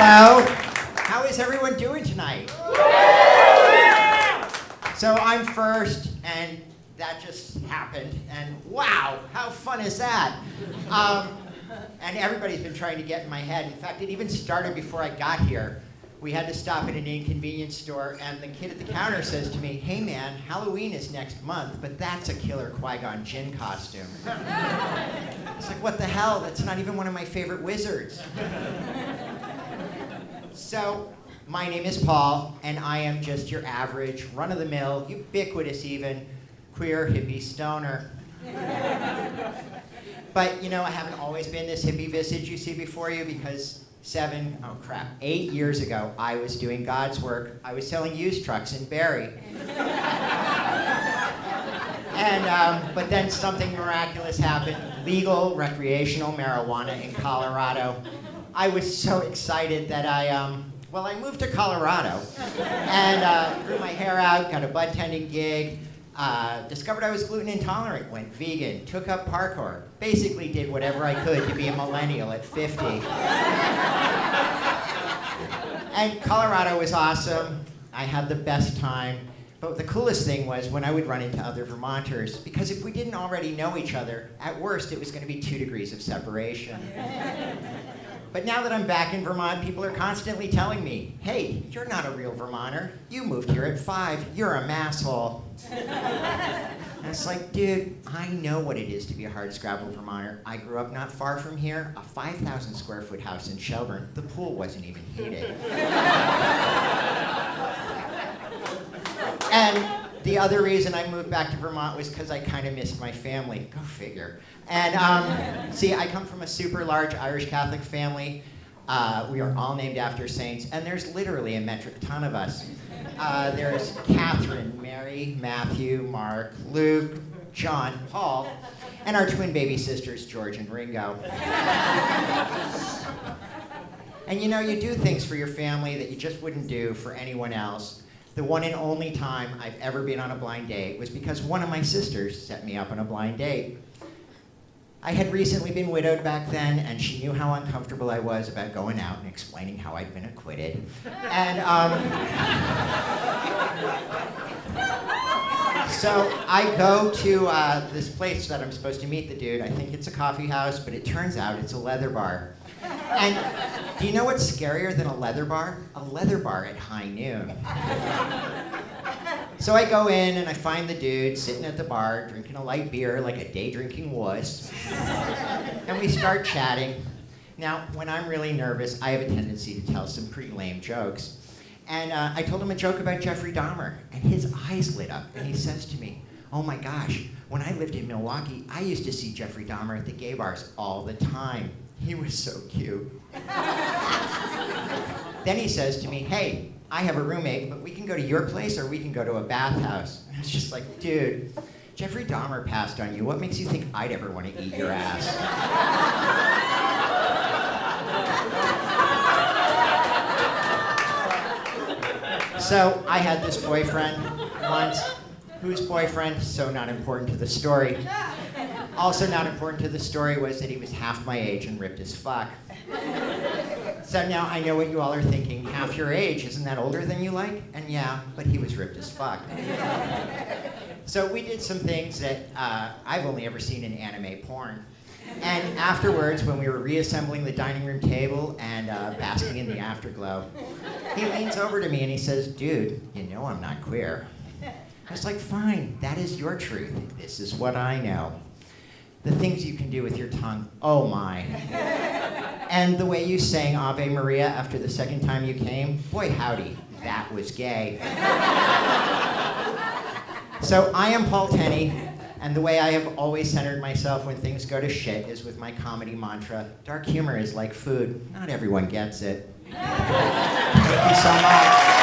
Hello. How is everyone doing tonight? So I'm first, and that just happened, and wow, how fun is that? And everybody's been trying to get in my head. In fact, it even started before I got here. We had to stop at an inconvenience store, and the kid at the counter says to me, "Hey man, Halloween is next month, but that's a killer Qui-Gon Jinn costume." It's like, what the hell? That's not even one of my favorite wizards. So, my name is Paul, and I am just your average, run-of-the-mill, ubiquitous even, queer hippie stoner. But, you know, I haven't always been this hippie visage you see before you because 8 years ago, I was doing God's work. I was selling used trucks in Barrie. And, but then something miraculous happened, legal recreational marijuana in Colorado. I was so excited that I moved to Colorado and grew my hair out, got a bud tending gig, discovered I was gluten intolerant, went vegan, took up parkour, basically did whatever I could to be a millennial at 50. And Colorado was awesome. I had the best time. But the coolest thing was when I would run into other Vermonters, because if we didn't already know each other, at worst it was going to be 2 degrees of separation. But now that I'm back in Vermont, people are constantly telling me, "Hey, you're not a real Vermonter. You moved here at 5. You're a masshole." And it's like, dude, I know what it is to be a hardscrabble Vermonter. I grew up not far from here, a 5,000 square foot house in Shelburne. The pool wasn't even heated. And the other reason I moved back to Vermont was because I kind of missed my family. Go figure. And see, I come from a super large Irish Catholic family. We are all named after saints, and there's literally a metric ton of us. There's Catherine, Mary, Matthew, Mark, Luke, John, Paul, and our twin baby sisters, George and Ringo. And you know, you do things for your family that you just wouldn't do for anyone else. The one and only time I've ever been on a blind date was because one of my sisters set me up on a blind date. I had recently been widowed back then, and she knew how uncomfortable I was about going out and explaining how I'd been acquitted. And so I go to this place that I'm supposed to meet the dude. I think it's a coffee house, but it turns out it's a leather bar. And do you know what's scarier than a leather bar? A leather bar at high noon. So I go in and I find the dude sitting at the bar drinking a light beer like a day drinking wuss. And we start chatting. Now, when I'm really nervous, I have a tendency to tell some pretty lame jokes. And I told him a joke about Jeffrey Dahmer, and his eyes lit up, and he says to me, "Oh my gosh, when I lived in Milwaukee, I used to see Jeffrey Dahmer at the gay bars all the time. He was so cute." Then he says to me, "Hey, I have a roommate, but we can go to your place or we can go to a bathhouse." And I was just like, dude, Jeffrey Dahmer passed on you. What makes you think I'd ever want to eat your ass? So I had this boyfriend once, whose boyfriend, so not important to the story. Also not important to the story was that he was half my age and ripped as fuck. So now I know what you all are thinking. Half your age, isn't that older than you like? And yeah, but he was ripped as fuck. So we did some things that I've only ever seen in anime porn. And afterwards, when we were reassembling the dining room table and basking in the afterglow, he leans over to me and he says, "Dude, you know I'm not queer." I was like, "Fine, that is your truth. This is what I know. The things you can do with your tongue, oh my. And the way you sang Ave Maria after the second time you came, boy howdy, that was gay." So I am Paul Tenney, and the way I have always centered myself when things go to shit is with my comedy mantra: dark humor is like food. Not everyone gets it. Thank you so much.